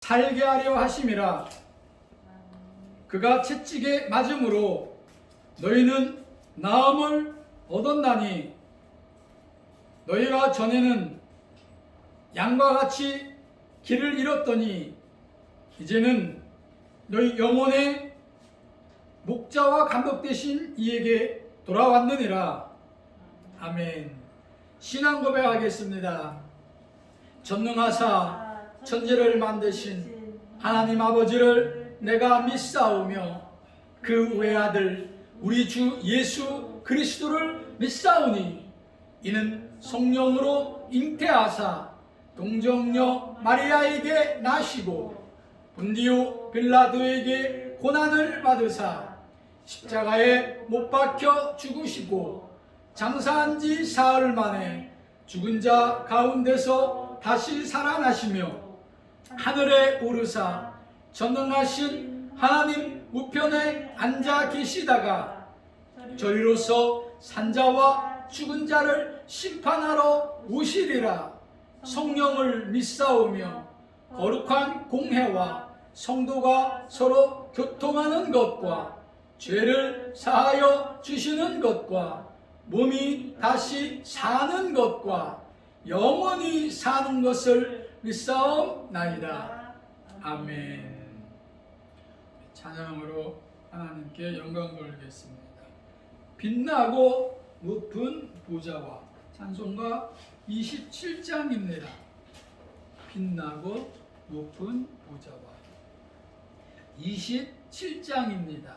살게 하려 하심이라. 그가 채찍에 맞음으로 너희는 나음을 얻었나니 너희가 전에는 양과 같이 길을 잃었더니 이제는 너희 영혼의 목자와 감독 되신 이에게 돌아왔느니라. 아멘. 신앙 고백하겠습니다. 전능하사 천지를 만드신 하나님 아버지를 내가 믿사오며 그 외아들 우리 주 예수 그리스도를 믿사오니 이는 성령으로 잉태하사 동정녀 마리아에게 나시고 본디오 빌라도에게 고난을 받으사 십자가에 못 박혀 죽으시고 장사한 지 사흘 만에 죽은 자 가운데서 다시 살아나시며 하늘에 오르사 전능하신 하나님 우편에 앉아 계시다가 저희로서 산자와 죽은 자를 심판하러 오시리라. 성령을 믿사오며 거룩한 공회와 성도가 서로 교통하는 것과 죄를 사하여 주시는 것과 몸이 다시 사는 것과 영원히 사는 것을 믿사옵나이다. 아멘. 찬양으로 하나님께 영광 돌리겠습니다. 빛나고 높은 보좌와 찬송가 27장입니다. 빛나고 높은 보좌와 27장입니다.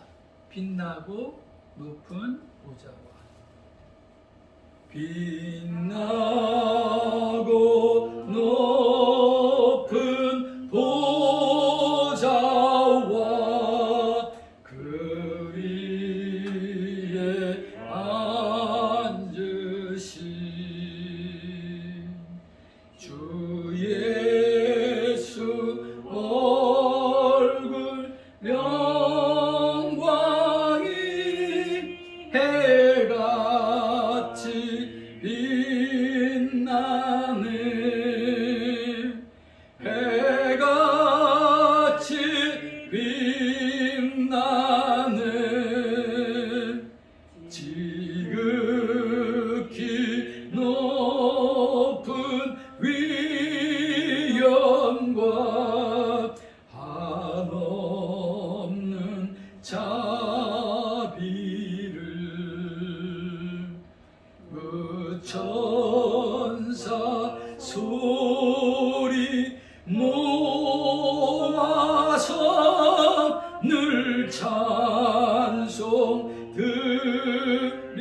빛나고 높은 보좌와 빛나고 높은 보좌와 그 위에 앉으신 주 예수 얼굴 영광이 해같이 빛나네. 해같이 빛나네. 지극히 높은 위엄과 한없는 자비를 그 천사 소리 모아서 늘 찬송 드리네.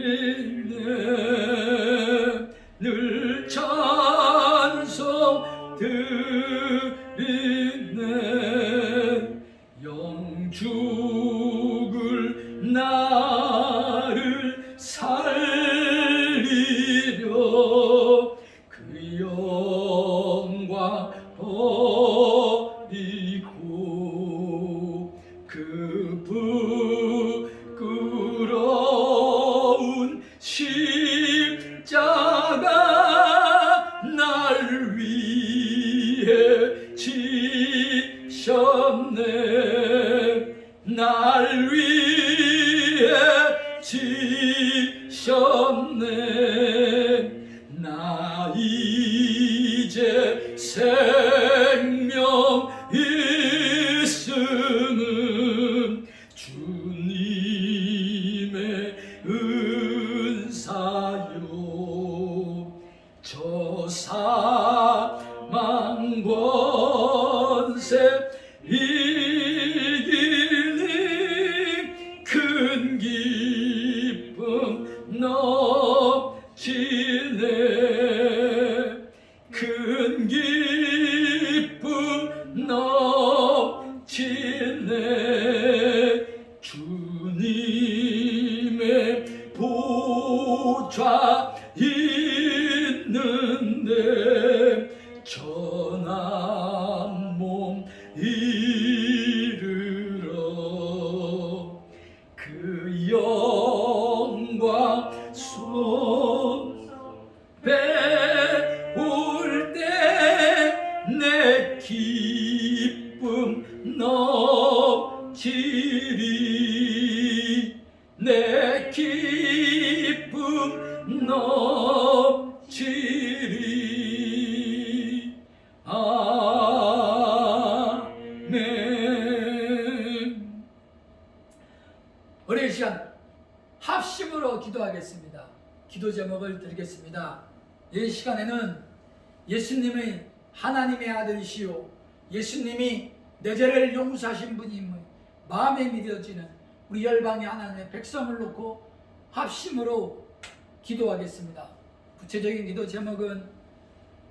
늘 찬송 드리네. 영죽을 나를 살리려 그 영광 버리고 그 부끄러운 십자가 날 위해 지셨네. 날 위해 지셨네. 나 이제 생명 있으는 주님의 은사요. 저 사망 권세 이기니 큰 기쁨 넘치네. 큰 기쁨 넘치네. 주님의 보좌 있는데 전한 몸 이르러 그 영광 손 배울 때 내 기쁨 넘치리 내 기쁨 넘치리 아멘. 우리 이 시간 합심으로 기도하겠습니다. 기도 제목을 드리겠습니다. 이 시간에는 예수님의 하나님의 아들이시오 예수님이 내 죄를 용서하신 분임을 마음에 믿어지는 우리 열방의 하나님의 백성을 놓고 합심으로 기도하겠습니다. 구체적인 기도 제목은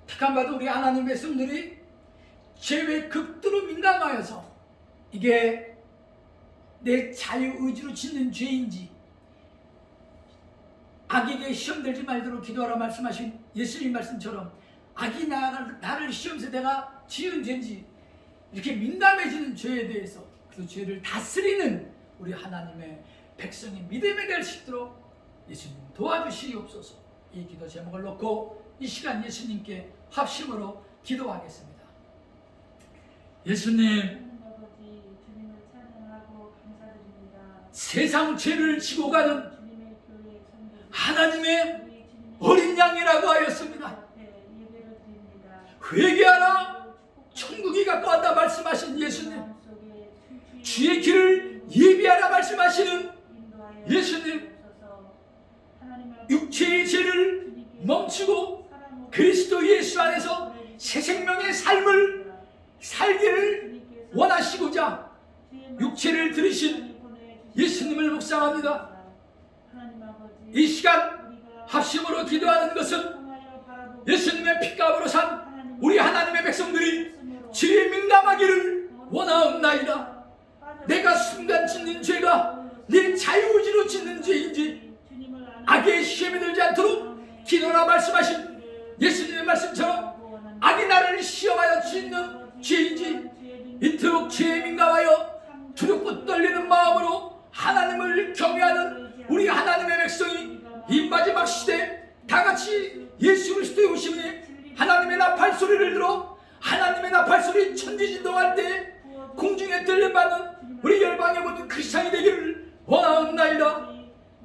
택함 받은 우리 하나님 백성들이 죄에 극도로 민감하여서 이게 내 자유의지로 짓는 죄인지 악에게 시험들지 말도록 기도하라 말씀하신 예수님 말씀처럼 악이 나를 시험해서 내가 지은 죄인지 이렇게 민감해지는 죄에 대해서 그 죄를 다스리는 우리 하나님의 백성이 믿음이 될 수 있도록 예수님 도와주시옵소서. 이 기도 제목을 놓고 이 시간 예수님께 합심으로 기도하겠습니다. 예수님, 세상 죄를 지고 가는 하나님의 어린 양이라고 하였습니다. 회개하라 천국이 가까웠다 말씀하신 예수님, 주의 길을 예비하라 말씀하시는 예수님, 육체의 죄를 멈추고 그리스도 예수 안에서 새 생명의 삶을 살기를 원하시고자 육체를 들으신 예수님을 묵상합니다. 이 시간 합심으로 기도하는 것은 예수님의 피값으로 산 우리 하나님의 백성들이 죄에 민감하기를 원하옵나이다. 내가 순간 짓는 죄가 내 자유의지로 짓는 죄인지 악의 시험에 들지 않도록 기도하라 말씀하신 예수님의 말씀처럼 악이 나를 시험하여 짓는 죄인지 이토록 죄에 민감하여 두렵고 떨리는 마음으로 하나님을 경외하는 우리 하나님의 백성이 이 마지막 시대에 다같이 예수 그리스도의 오심에 하나님의 나팔 소리를 들어 하나님의 나팔 소리 천지진동할 때 공중에 들려받는 우리 열방의 모든 크리스찬이 되기를 원하옵나이다.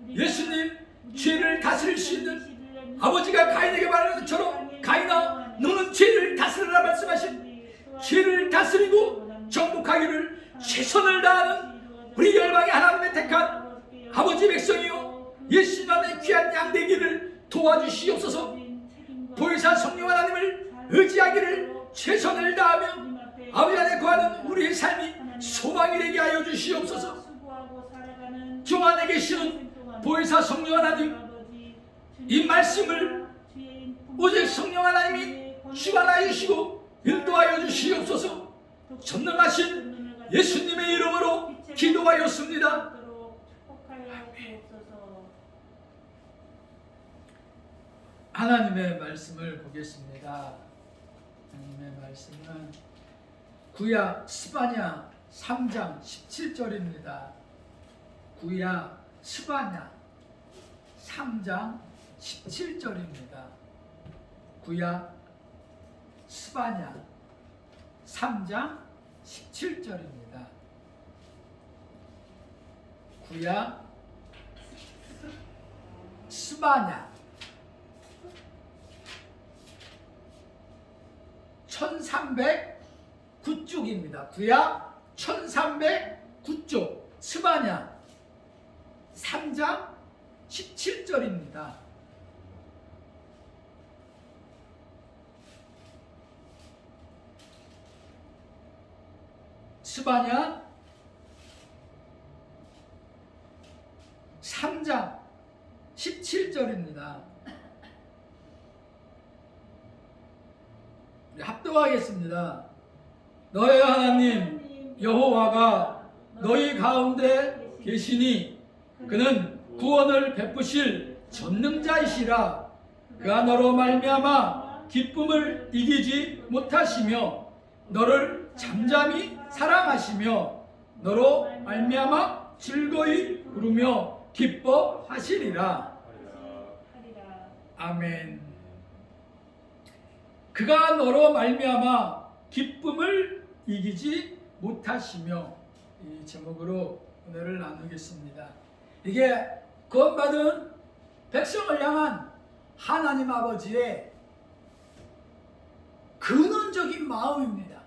예수님, 죄를 다스릴 수 있는 아버지가 가인에게 말하는 것처럼 가인아 너는 죄를 다스리라 말씀하신 죄를 다스리고 정복하기를 최선을 다하는 우리 열방의 하나님의 택한 아버지 백성이요 예수님 안에 귀한 양 되기를 도와주시옵소서. 보혜사 성령 하나님을 의지하기를 최선을 다하며 아버지 안에 거하는 우리의 삶이 소망이 되게 하여 주시옵소서. 주 안에 계시는 보혜사 성령 하나님, 이 말씀을 오직 성령 하나님이 주관하여 주시고 인도하여 주시옵소서. 전능하신 예수님의 이름으로 기도하였습니다. 하나님의 말씀을 보겠습니다. 하나님의 말씀은 구약 스바냐 3장 17절입니다. 구약 스바냐 3장 17절입니다. 구약 스바냐 3장 17절입니다. 구약 스바냐 1309쪽입니다. 구약 1309쪽 스바냐 3장 17절입니다. 스바냐 3장 17절입니다. 합독하겠습니다. 너의 하나님 여호와가 너희 가운데 계시니 그는 구원을 베푸실 전능자이시라. 그가 너로 말미암아 기쁨을 이기지 못하시며 너를 잠잠히 사랑하시며 너로 말미암아 즐거이 부르며 기뻐하시리라. 아멘. 그가 너로 말미암아 기쁨을 이기지 못하시며, 이 제목으로 은혜를 나누겠습니다. 이게 구원받은 백성을 향한 하나님 아버지의 근원적인 마음입니다.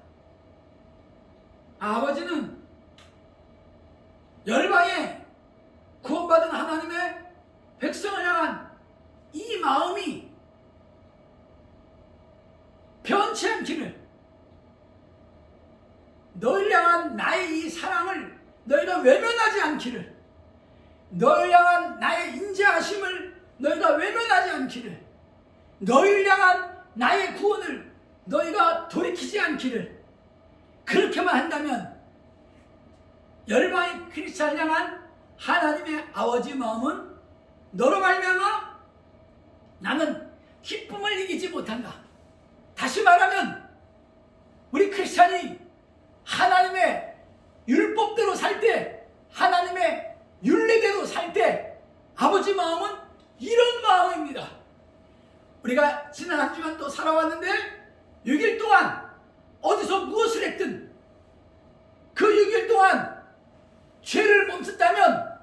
아버지는 열방에 구원받은 하나님의 백성을 향한 이 마음이 변치 않기를, 너희를 향한 나의 이 사랑을 너희가 외면하지 않기를, 너희를 향한 나의 인자하심을 너희가 외면하지 않기를, 너희를 향한 나의 구원을 너희가 돌이키지 않기를, 그렇게만 한다면 열방의 크리스찬을 향한 하나님의 아버지 마음은 너로 말미암아 나는 기쁨을 이기지 못한다. 다시 말하면 우리 크리스찬이 하나님의 율법대로 살 때, 하나님의 율례대로 살 때 아버지 마음은 이런 마음입니다. 우리가 지난 한 주간 또 살아왔는데 6일 동안 어디서 무엇을 했든 그 6일 동안 죄를 멈췄다면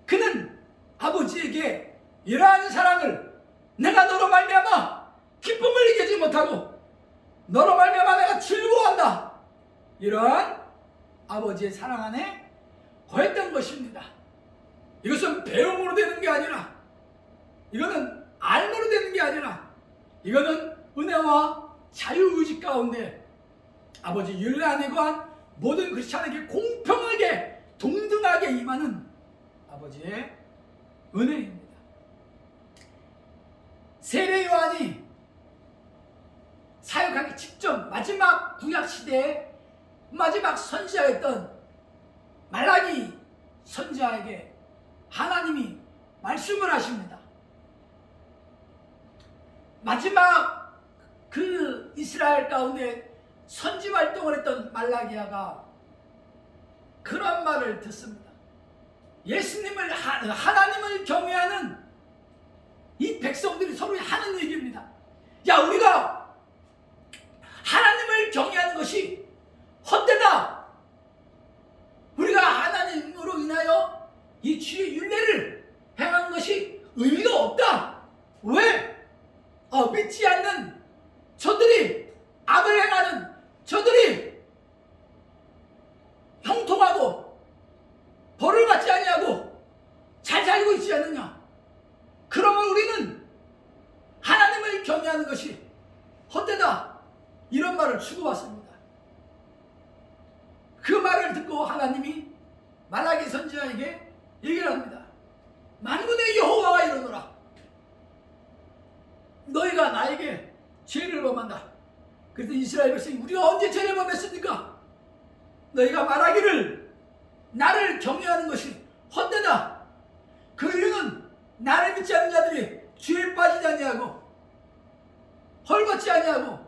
그는 아버지에게 이러한 사랑을, 내가 너로 말미암아 기쁨을 이기지 못하고 너로 말미암아 내가 즐거워한다, 이러한 아버지의 사랑 안에 거했던 것입니다. 이것은 배움으로 되는 게 아니라, 이거는 알므로 되는 게 아니라, 이거는 은혜와 자유의지 가운데 아버지 율례 안에 관한 모든 크리스찬에게 공평하게 동등하게 임하는 아버지의 은혜입니다. 세례 요한이 사역하기 직전 마지막 구약 시대에 마지막 선지자였던 말라기 선지자에게 하나님이 말씀을 하십니다. 마지막 그 이스라엘 가운데 선지 활동을 했던 말라기야가 그런 말을 듣습니다. 예수님을, 하나님을 경외하는 이 백성들이 서로 하는 얘기입니다. 야, 우리가 하나님을 경외하는 것이 헛되다. 우리가 하나님으로 인하여 이 주의 율례를 행한 것이 의미가 없다. 왜? 믿지 않는 저들이, 악을 행하는 저들이 형통하고 벌을 받지 아니하고 잘 살고 있지 않느냐. 그러면 우리는 하나님을 경외하는 것이 헛되다, 이런 말을 주고받습니다. 그 말을 듣고 하나님이 말라기 선지자에게 얘기를 합니다. 만군의 여호와가 이르노라, 너희가 나에게 죄를 범한다. 그래서 이스라엘 백성이 우리가 언제 죄를 범했습니까? 너희가 말하기를 나를 경외하는 것이 헛되다. 그 이유는 나를 믿지 않는 자들이 죄에 빠지지 아니하고 헐벗지 아니하고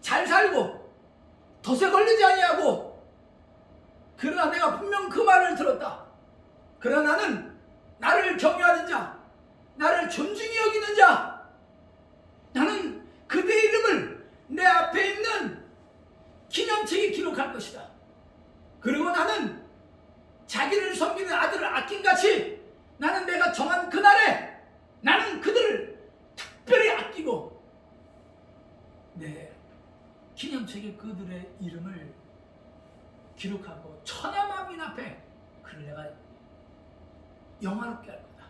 잘 살고 덫에 걸리지 아니하고. 그러나 내가 분명 그 말을 들었다. 그러나 나는 나를 경외하는 자, 나를 존중히 여기는 자, 나는 그대의 이름을 내 앞에 있는 기념책에 기록할 것이다. 그리고 나는 자기를 섬기는 아들을 아낀같이 나는 내가 정한 그날에 나는 그들을 특별히 아끼고 내 기념책에 그들의 이름을 기록하고 천하만민 앞에 그를 내가 영화롭게 할 거다.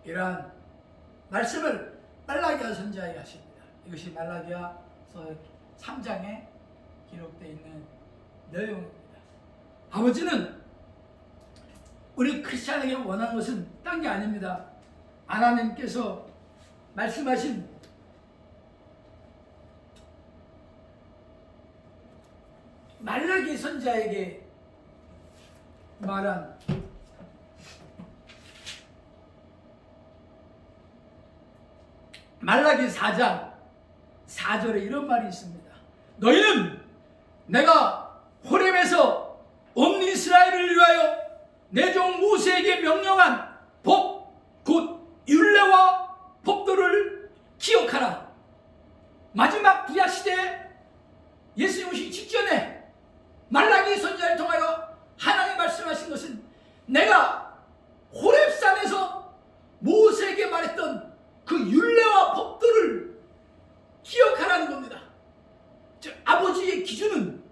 이러한 말씀을 말라기야 선지자에게 하십니다. 이것이 말라기야서 3장에 기록되어 있는 내용입니다. 아버지는 우리 크리스찬에게 원하는 것은 딴 게 아닙니다. 하나님께서 말씀하신 말라기 선지자에게 말한 말라기 4장 4절에 이런 말이 있습니다. 너희는 내가 호렙에서 온 이스라엘을 위하여 내 종 모세에게 명령한 법, 곧 율례와 법도를 기억하라. 마지막 구약 시대에 예수님 오시기 직전에 말라기 선지자를 통하여 하나님 말씀하신 것은 내가 호렙산에서 모세에게 말했던 그 율례와 법도를 기억하라는 겁니다. 즉 아버지의 기준은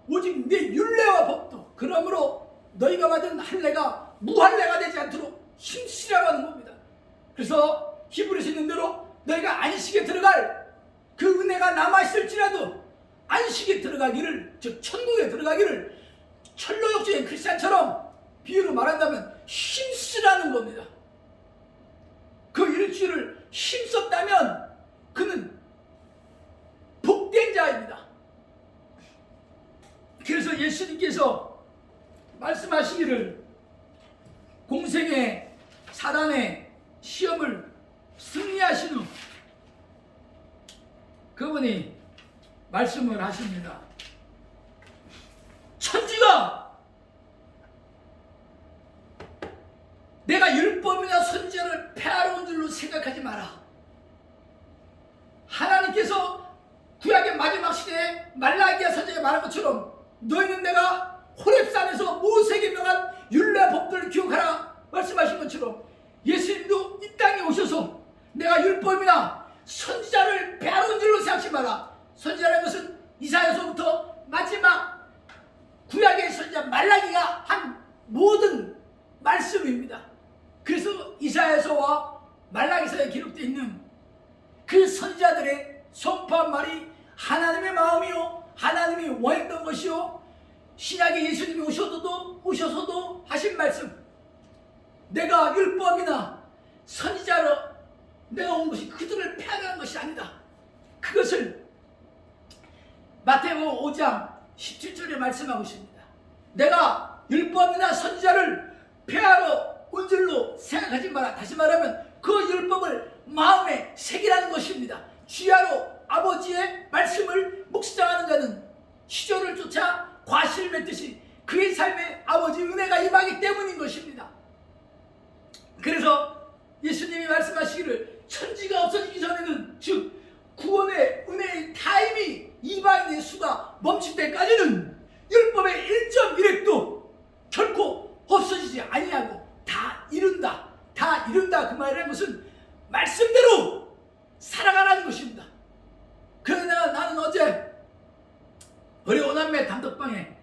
오직 내 율례와 법도, 그러므로 너희가 받은 할례가 무할례가 되지 않도록 힘쓰라고 하는 겁니다. 그래서 히브리서 있는 대로 너희가 안식에 들어갈 그 은혜가 남아있을지라도 안식에 들어가기를, 즉 천국에 들어가기를 철로역적인 크리스찬처럼 비유로 말한다면 힘쓰라는 겁니다. 그 일주일을 힘썼다면 그는 복된 자입니다. 그래서 예수님께서 말씀하시기를 공생의 사단의 시험을 승리하신 후 그분이 말씀을 하십니다. 천지가 내가 율법이나 선지자를 폐하러 온 줄로 생각하지 마라. 하나님께서 구약의 마지막 시대에 말라기야 선지자가 말한 것처럼 너희는 내가 호렙산에서 모세에게 명한 율례 법들을 기억하라 말씀하신 것처럼 예수님도 이 땅에 오셔서 내가 율법이나 선지자를 폐하러 온 줄로 생각하지 마라. 선지자라는 것은 이사야서부터 마지막 구약의 선지자 말라기가 한 모든 말씀입니다. 그래서 이사야서와 말라기서에 기록되어 있는 그 선지자들의 선포한 말이 하나님의 마음이요 하나님이 원했던 것이요 신약에 예수님이 오셔서도 하신 말씀, 내가 율법이나 선지자로 내가 온 것이 그들을 폐하는 것이 아니다. 그것을 마태복음 5장 17절에 말씀하고 있습니다. 내가 율법이나 선지자를 폐하러 온 줄로 생각하지 마라. 다시 말하면 그 율법을 마음에 새기라는 것입니다. 주야로 아버지의 말씀을 묵상하는 자는 시조를 쫓아 과실을 맺듯이 그의 삶에 아버지 은혜가 임하기 때문인 것입니다. 그래서 예수님이 말씀하시기를 천지가 없어지기 전에는, 즉 구원의 은혜의 타임이 이방인의 수가 멈출 때까지는 율법의 1.1획도 결코 없어지지 아니하고 다 이룬다. 다 이룬다. 그 말이라는 것은 말씀대로 살아가라는 것입니다. 그러나 나는 어제 우리 오남매 단톡방에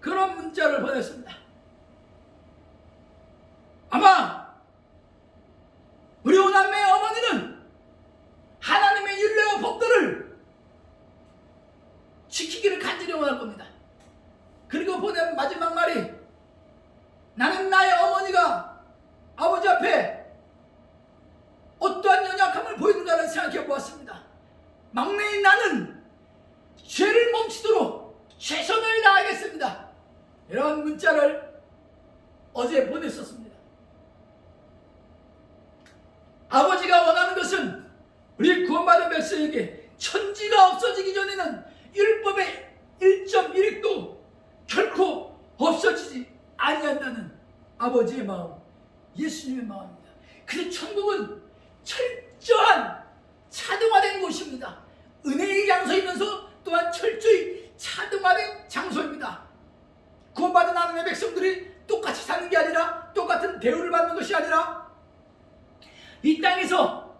그런 문자를 보냈습니다. 아마 우리 오남매의 어머니는 하나님의 율례와 법도를 지키기를 간절히 원할 겁니다. 그리고 보낸 마지막 말이, 나는 나의 어머니가 아버지 앞에 어떠한 연약함을 보이는가를 생각해 보았습니다. 막내인 나는 죄를 멈추도록 최선을 다하겠습니다. 이런 문자를 어제 보냈었습니다. 아버지가 원하는 것은 우리 구원받은 백성에게 천지가 없어지기 전에는 율법의 1.1획도 결코 없어지지 아니한다는 아버지의 마음, 예수님의 마음입니다. 그래서 천국은 철저한 차등화된 곳입니다. 은혜의 장소이면서 또한 철저히 차등화된 장소입니다. 구원받은 하나님의 백성들이 똑같이 사는 게 아니라, 똑같은 대우를 받는 것이 아니라, 이 땅에서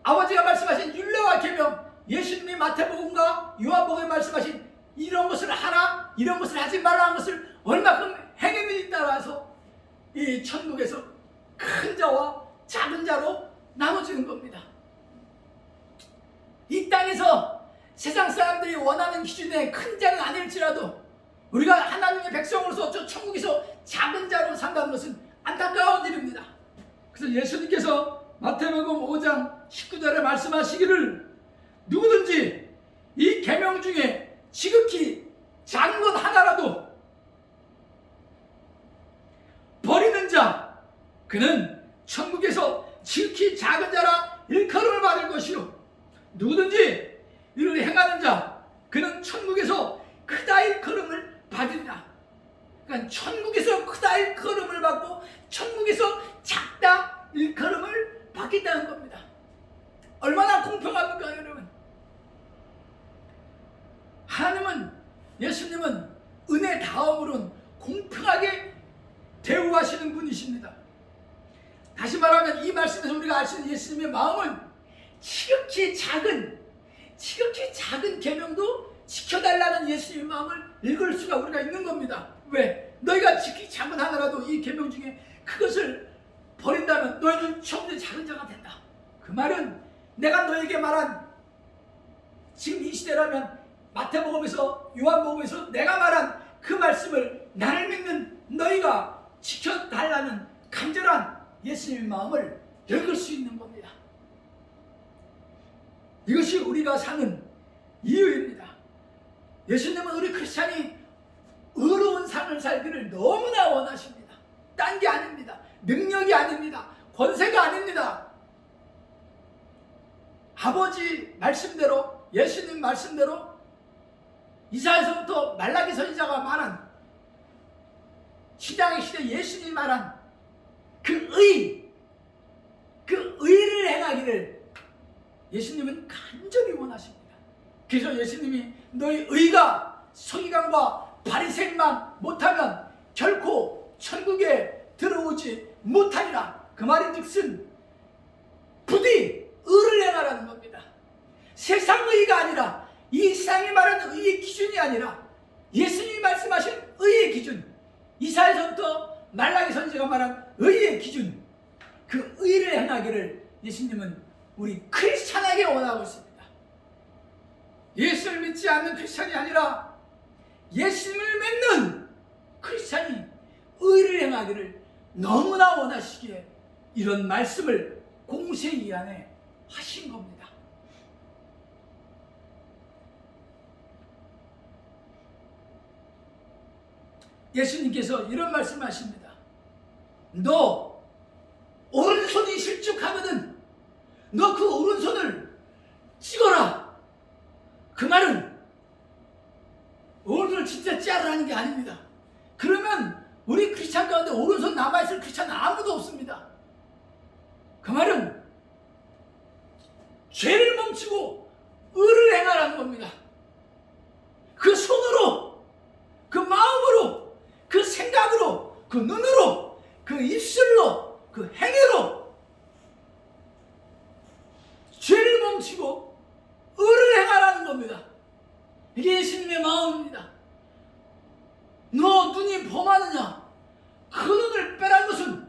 아버지가 말씀하신 율례와 계명, 예수님이 마태복음과 요한복음에 말씀하신 이런 것을 하라, 이런 것을 하지 말라 하는 것을 얼마큼 행했는지 따라서 이 천국에서 큰 자와 작은 자로 나눠지는 겁니다. 이 땅에서 세상 사람들이 원하는 기준의 큰 자는 아닐지라도 우리가 하나님의 백성으로서 저 천국에서 작은 자로 산다는 것은 안타까운 일입니다. 그래서 예수님께서 마태복음 5장 19절에 말씀하시기를, 누구든지 이 계명 중에 지극히 작은 것 하나라도 버리는 자, 그는 천국에서 지극히 작은 자라 일컬음을 받을 것이요, 누구든지 이를 행하는 자, 그는 천국에서 크다 일컬음을 받으리라. 그러니까 천국에서 크다 일컬음을 받고 천국에서 작다 일컬음을 받겠다는 겁니다. 얼마나 공평합니까, 여러분? 하나님은, 예수님은 은혜 다음으로는 공평하게 대우하시는 분이십니다. 다시 말하면 이 말씀에서 우리가 알 수 있는 예수님의 마음은 지극히 작은 계명도 지켜달라는 예수님의 마음을 읽을 수가 우리가 있는 겁니다. 왜? 너희가 지극히 작은 하나라도 이 계명 중에 그것을 버린다면 너희는 처음부터 작은 자가 된다. 그 말은 내가 너에게 말한 지금 이 시대라면 마태복음에서 요한복음에서 내가 말한 그 말씀을 나를 믿는 너희가 지켜달라는 간절한 예수님의 마음을 읽을 수 있는 겁니다. 이것이 우리가 사는 이유입니다. 예수님은 우리 크리스찬이 의로운 삶을 살기를 너무나 원하십니다. 딴 게 아닙니다. 능력이 아닙니다. 권세가 아닙니다. 아버지 말씀대로, 예수님 말씀대로 이사야서부터 말라기 선지자가 말한 신약의 시대 예수님이 말한 그 의를 행하기를 예수님은 간절히 원하십니다. 그래서 예수님이 너희 의가 서기관과 바리새인만 못하면 결코 천국에 들어오지 못하리라. 그 말인즉슨 부디 의를 행하라는 겁니다. 세상 의가 아니라, 이 세상이 말하는 의의 기준이 아니라 예수님이 말씀하신 의의 기준, 이사야서부터 말라기 선지자가 말한 의의 기준, 그 의를 행하기를 예수님은 우리 크리스찬에게 원하고 있습니다. 예수를 믿지 않는 크리스찬이 아니라 예수님을 믿는 크리스찬이 의를 행하기를 너무나 원하시기에 이런 말씀을 공세이 안에 하신 겁니다. 예수님께서 이런 말씀하십니다. 너 오른손이 실족하거든 너 그 오른손을 찍어라. 그 말은 오른손을 진짜 자르라는 게 아닙니다. 그러면 우리 크리스찬 가운데 오른손 남아있을 크리스찬은 아무도 없습니다. 그 말은 죄를 멈추고 의를 행하라는 겁니다. 그 손으로, 그 마음으로, 그 생각으로, 그 눈으로, 그 입술로, 그 행위로 죄를 멈추고 의를 행하라는 겁니다. 이게 예수님의 마음입니다. 너 눈이 범하느냐? 그 눈을 빼라는 것은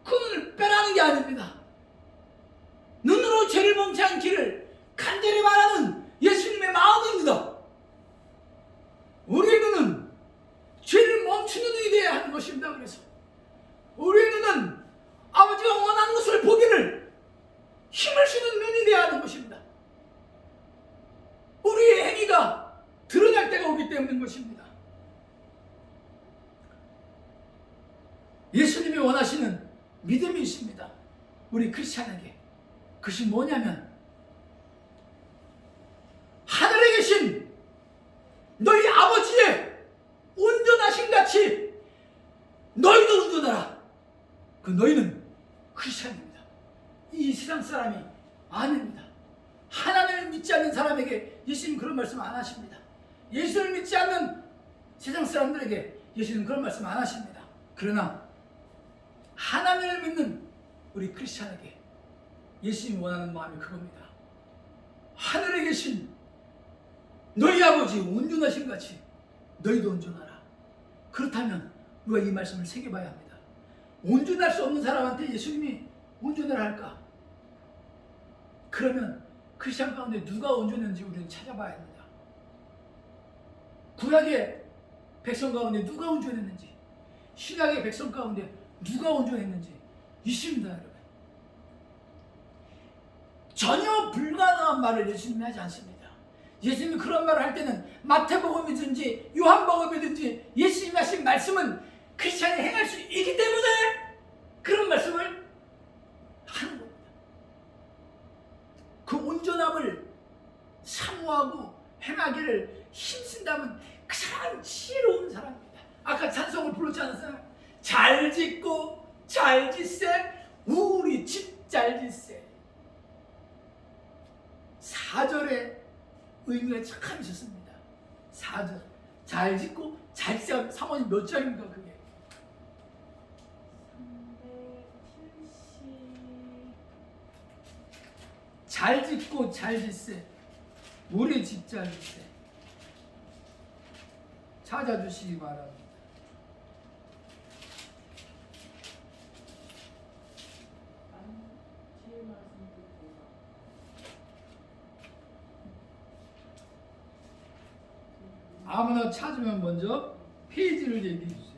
그 눈을 빼라는 게 아닙니다. 눈으로 죄를 멈지 않기를 간절히 말하는 예수님의 마음입니다. 우리의 눈은 죄를 멈추는 눈이 되어야 하는 것입니다. 그래서 우리의 눈은 아버지가 원하는 것을 보기를 힘을 쓰는 눈이 되어야 하는 것입니다. 우리의 행위가 드러날 때가 오기 때문인 것입니다. 예수님이 원하시는 믿음이 있습니다. 우리 크리스찬에게. 그것이 뭐냐면 하늘에 계신 너희 아버지의 온전하신 같이 너희도 온전하라. 그 너희는 크리스찬입니다. 이 세상 사람이 아닙니다. 하나님을 믿지 않는 사람에게 예수님 그런 말씀 안 하십니다. 예수를 믿지 않는 세상 사람들에게 예수님 그런 말씀 안 하십니다. 그러나 하나님을 믿는 우리 크리스찬에게 예수님이 원하는 마음이 그겁니다. 하늘에 계신 너희 아버지 온전하신 같이 너희도 온전하라. 그렇다면 우리가 이 말씀을 새겨봐야 합니다. 온전할 수 없는 사람한테 예수님이 온전을 할까? 그러면 크리스찬 가운데 누가 온전했는지 우리는 찾아봐야 합니다. 구약의 백성 가운데 누가 온전했는지, 신약의 백성 가운데 누가 온전했는지 있습니다, 여러분. 전혀 불가능한 말을 예수님이 하지 않습니다. 예수님이 그런 말을 할 때는 마태복음이든지 요한복음이든지 예수님이 하신 말씀은 크리스찬이 행할 수 있기 때문에 그런 말씀을 하는 겁니다. 그 온전함을 사모하고 행하기를 힘쓴다면 그 사람은 지혜로운 사람입니다. 아까 찬송을 불렀지 않았어요? 잘 짓고 잘 짓세 우리 집 잘 짓세. 4절에 의미가 참 있었습니다. 4절 잘 짓고 잘 짓자. 사모님 몇 장입니까 그게? 370. 잘 짓고 잘 짓세. 우리 집 잘 짓세. 찾아주시기 바랍니다. 제일 말씀 듣고. 아무나 찾으면 먼저 페이지를 얘기해 주세요.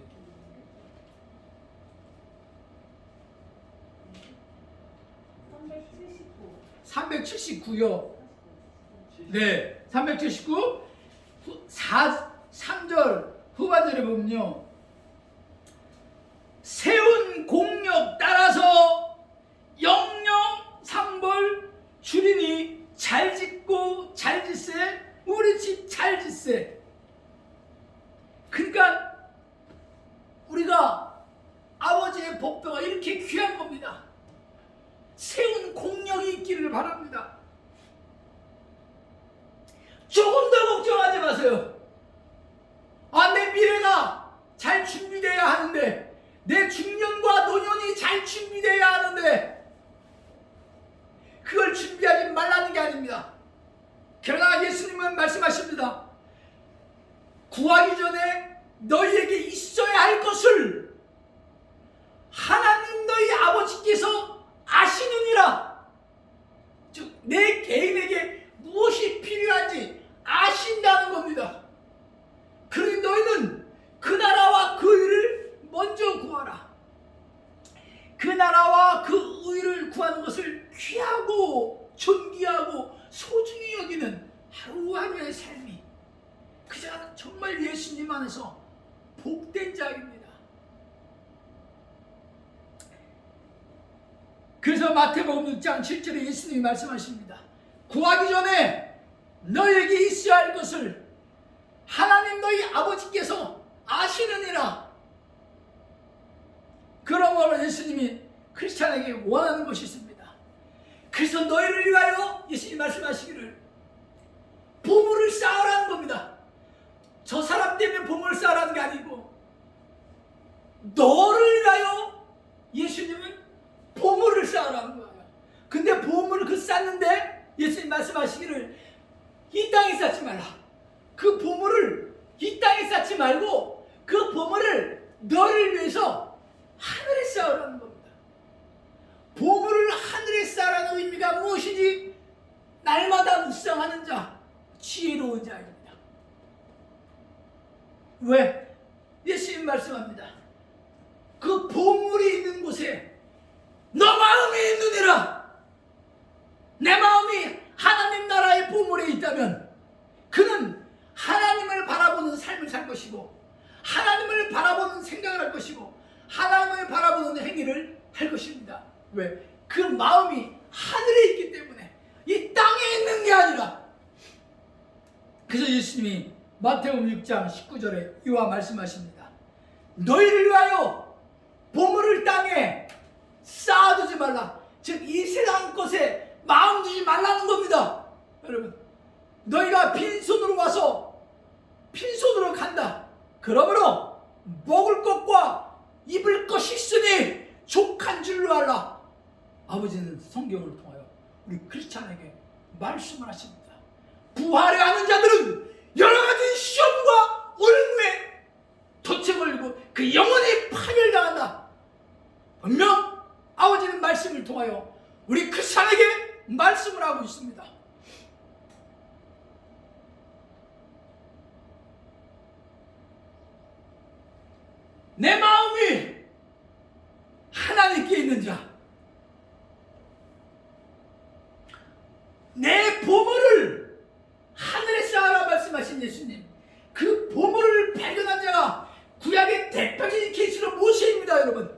379요. 네, 379. 3절 후반절에 보면요. 세운 공력 따라서 영영 상벌 주리니 잘 짓고 잘 짓세. 우리 집 잘 짓세. 그러니까 우리가 아버지의 복도가 이렇게 귀한 겁니다. 세운 공력이 있기를 바랍니다. 조금 더 걱정하지 마세요. 내 미래가 잘 준비되어야 하는데, 내 중년과 노년이 잘 준비되어야 하는데, 그걸 준비하지 말라는 게 아닙니다. 그러나 예수님은 말씀하십니다. 구하기 전에 너희에게 있어야 할 것을 하나님 너희 아버지께서 아시느니라. 즉 내 개인에게 무엇이 필요한지 아신다는 겁니다. 그러니 너희는 그 나라와 그 의를 먼저 구하라. 그 나라와 그 의를 구하는 것을 귀하고 존귀하고 소중히 여기는 하루하루의 삶이 그 자는 정말 예수님 안에서 복된 자입니다. 그래서 마태복음 6장 7절에 예수님이 말씀하십니다. 구하기 전에 너에게 있어야 할 것을 하나님 너희 아버지께서 아시느니라. 그러므로 예수님이 크리스찬에게 원하는 것이 있습니다. 그래서 너희를 위하여 예수님이 말씀하시기를 보물을 쌓으라는 겁니다. 저 사람 때문에 보물을 쌓으라는 게 아니고 너를 위하여 예수님은 보물을 쌓으라는 거예요. 근데 보물을 쌓는데 예수님 말씀하시기를 이 땅에 쌓지 말라. 그 보물을 이 땅에 쌓지 말고 그 보물을 너를 위해서 하늘에 쌓으라는 겁니다. 보물을 하늘에 쌓으라는 의미가 무엇이지? 날마다 묵상하는 자, 지혜로운 자입니다. 왜? 예수님 말씀합니다. 그 보물이 있는 곳에 너 마음이 있느니라. 내 마음이 하나님 나라의 보물에 있다면 그는 하나님을 바라보는 삶을 살 것이고 하나님을 바라보는 생각을 할 것이고 하나님을 바라보는 행위를 할 것입니다. 왜? 그 마음이 하늘에 있기 때문에 이 땅에 있는 게 아니라. 그래서 예수님이 마태복음 6장 19절에 이와 말씀하십니다. 너희를 위하여 보물을 땅에 쌓아두지 말라. 즉 이 세상 것에 마음 두지 말라는 겁니다. 여러분, 너희가 빈손으로 와서 빈손으로 간다. 그러므로 먹을 것과 입을 것이 있으니 족한 줄로 알라. 아버지는 성경을 통하여 우리 크리스찬에게 말씀을 하십니다. 부활에 하는 자들은 여러 가지 시험과 올무에 도체 걸리고 그 영혼이 파멸당한다. 분명 아버지는 말씀을 통하여 우리 크리스찬에게 말씀을 하고 있습니다. 내 마음이 하나님께 있는 자, 내 보물을 하늘에 쌓아라 말씀하신 예수님. 그 보물을 발견한 자가 구약의 대표적인 케이스로 모세입니다. 여러분,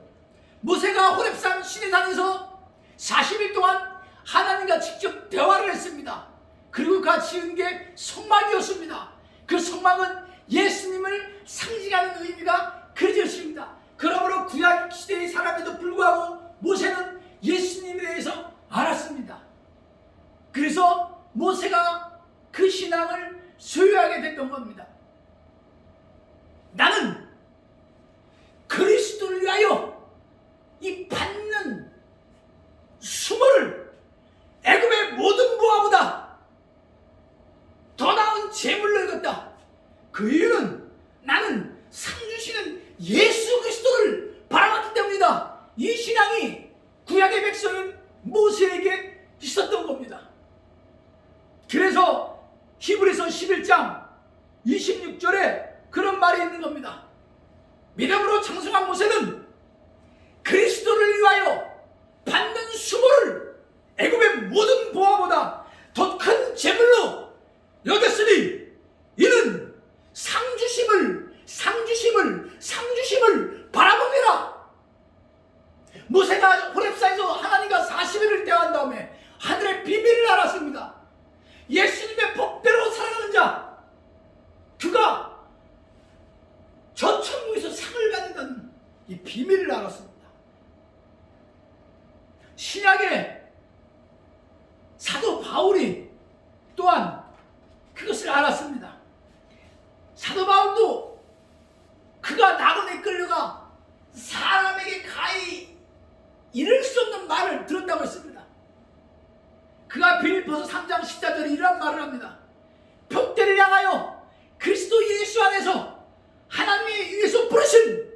모세가 호렙산 시내산에서 40일 동안 하나님과 직접 대화를 했습니다. 그리고 그가 지은 게 성막이었습니다. 그 성막은 예수님을 상징하는 의미가 그려져 있습니다. 그러므로 구약 시대의 사람에도 불구하고 모세는 예수님에 대해서 알았습니다. 그래서 모세가 그 신앙을 소유하게 됐던 겁니다. 나는 그리스도를 위하여 이 받는 수모를 애굽의 모든 부하보다 더 나은 재물로 여겼다. 그 이유는 나는 상 주시는 예수 그리스도를 바라봤기 때문이다. 이 신앙이 구약의 백성인 모세에게 있었던 겁니다. 그래서 히브리서 11장 26절에 그런 말이 있는 겁니다. 믿음으로 장성한 모세는 그리스도를 위하여 받는 수모를 애굽의 모든 보화보다 더 큰 재물로 여겼으니 이는 상주심을 바라봅니다. 모세가 호렙산에서 하나님과 40일을 대화한 다음에 하늘의 비밀을 알았습니다. 예수님의 법대로 살아가는 자, 그가 저 천국에서 상을 받는다는 이 비밀을 알았습니다. 신약의 사도 바울이 또한 그것을 알았습니다. 사도 바울도 그가 낙원에 끌려가 사람에게 가히 이를 수 없는 말을 들었다고 했습니다. 그가 빌립보서 3장 14절에 이런 말을 합니다. 벽대를 향하여 그리스도 예수 안에서 하나님이 위에서 부르신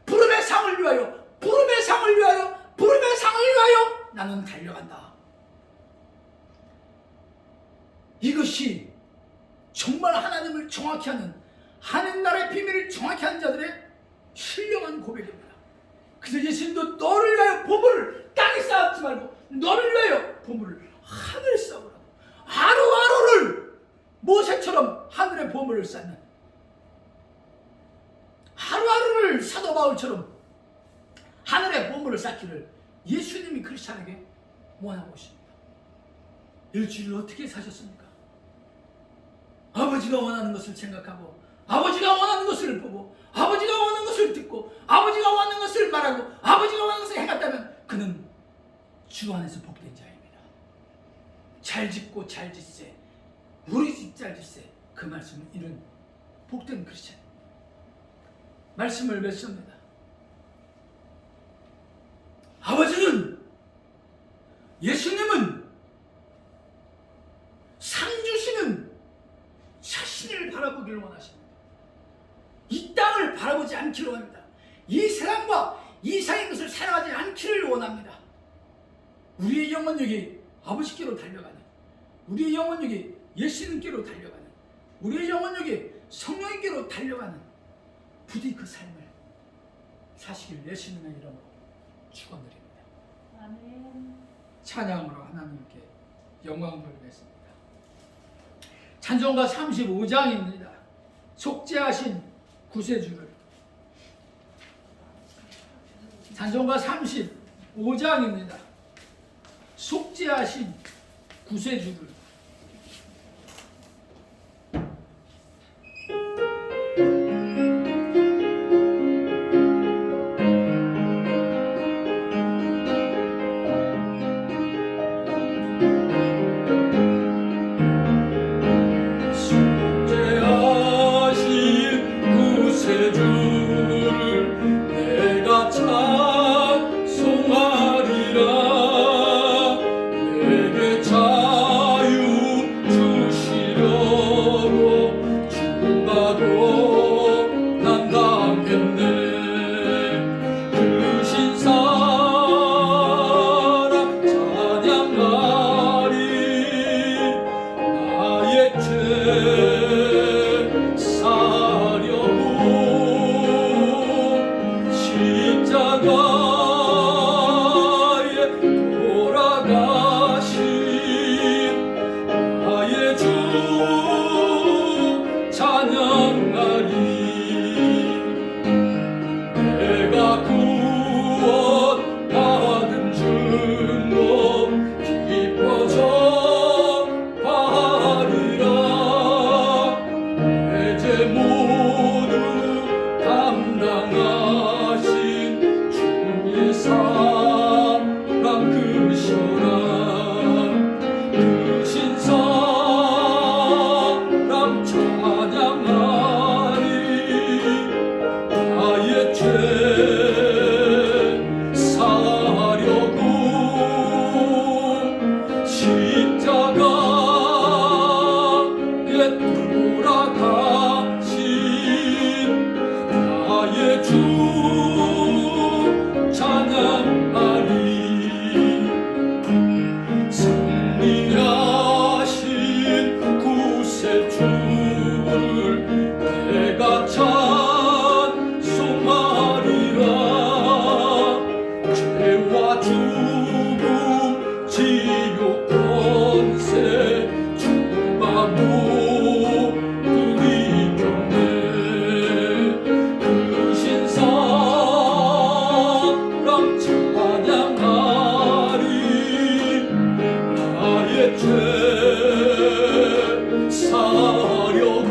부름의 상을 위하여 나는 달려간다. 이것이 정말 하나님을 정확히 하는, 하늘나라의 비밀을 정확히 하는 자들의 신령한 고백입니다. 그래서 예수님도 너를 위하여 보물을 땅에 쌓지 말고 너를 위하여 보물을 하늘에 쌓으라고, 하루하루를 모세처럼 하늘의 보물을 쌓는, 하루하루를 사도 바울처럼 하늘의 보물을 쌓기를 예수님이 크리스찬에게 원하고 있습니다. 일주일을 어떻게 사셨습니까? 아버지가 원하는 것을 생각하고, 아버지가 원하는 것을 보고, 아버지가 원하는 것을 듣고, 아버지가 원하는 것을 말하고, 아버지가 원하는 것을 행했다면 그는 주 안에서 복된 자입니다. 잘 짓고 잘 짓세, 우리 집 잘 짓세, 그 말씀을 이룬 복된 크리스찬. 말씀을 맺습니다. 아버지는, 예수님은 상 주시는 자신을 바라보기를 원하십니다. 이 땅을 바라보지 않기를 원합니다. 이 세상과 이상의 것을 사랑하지 않기를 원합니다. 우리의 영혼력이 아버지께로 달려가는, 우리의 영혼력이 예수님께로 달려가는, 우리의 영혼력이 성령님께로 달려가는 부디 그 삶을 사시길 예수님의 이름으로 축원드립니다. 아멘. 찬양으로 하나님께 영광 돌리겠습니다. 찬송가 35장입니다. 속죄하신 구세주를. 찬송가 35장입니다. 속죄하신 구세주를. 내게 자유 죄 사하려고 십자가에 돌아가신 나의 주 찬양하리. 승리하신 구세주를 내가 찬송하리라. 죄와 죽음 지옥 권세 주가 모두 이겼네. 그 신사랑 찬양하리. 나의 죄 사하려고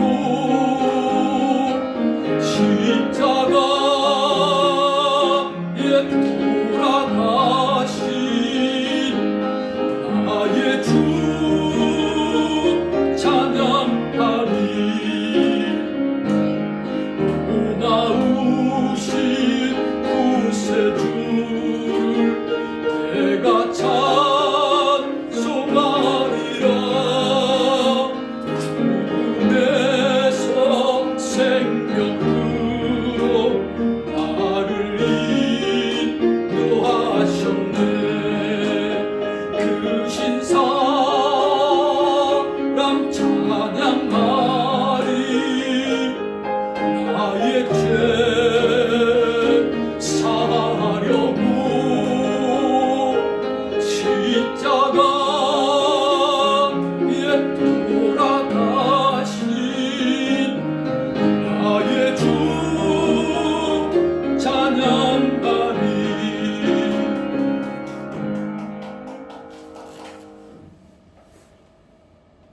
십자가에 돌아가신 나의 주 찬양하리. 고마우신 구세주를 내가 찬송하리라. 죽음에서 생명 끌어 나를 인도하셨네. 그 신사랑 찬양하리. 나의 죄 사하려고 십자가에 돌아가신 나의 주 찬양하리.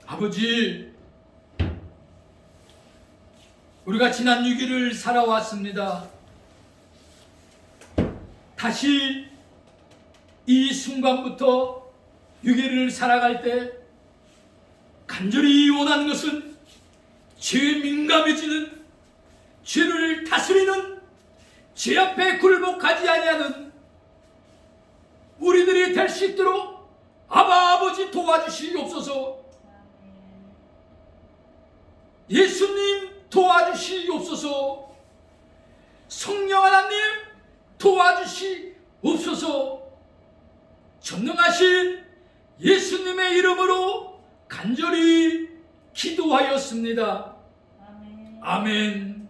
아버지, 우리가 지난 6일을 살아왔습니다. 다시 이 순간부터 6일을 살아갈 때 간절히 원하는 것은 죄에 민감해지는, 죄를 다스리는, 죄 앞에 굴복하지 아니하는 우리들이 될 수 있도록 아버지 도와주시옵소서. 예수님 도와주시옵소서. 성령 하나님 도와주시옵소서. 전능하신 예수님의 이름으로 간절히 기도하였습니다. 아멘.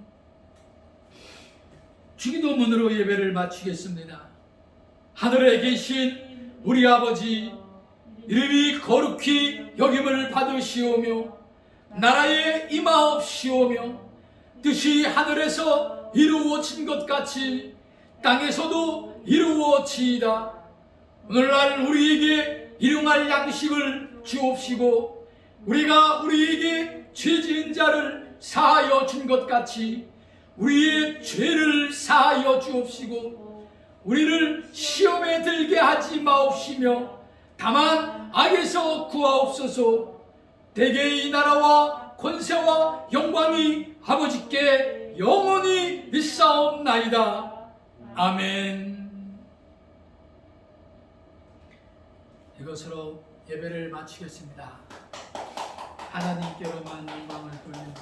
주기도문으로 예배를 마치겠습니다. 하늘에 계신 우리 아버지, 이름이 거룩히 여김을 받으시오며 나라에 임하옵시오며 뜻이 하늘에서 이루어진 것 같이 땅에서도 이루어지이다. 오늘날 우리에게 일용할 양식을 주옵시고 우리가 우리에게 죄지은 자를 사하여 준 것 같이 우리의 죄를 사하여 주옵시고 우리를 시험에 들게 하지 마옵시며 다만 악에서 구하옵소서. 대개 이 나라와 권세와 영광이 아버지께 영원히 있사옵나이다. 아멘. 이것으로 예배를 마치겠습니다. 하나님께로만 영광을 돌립니다.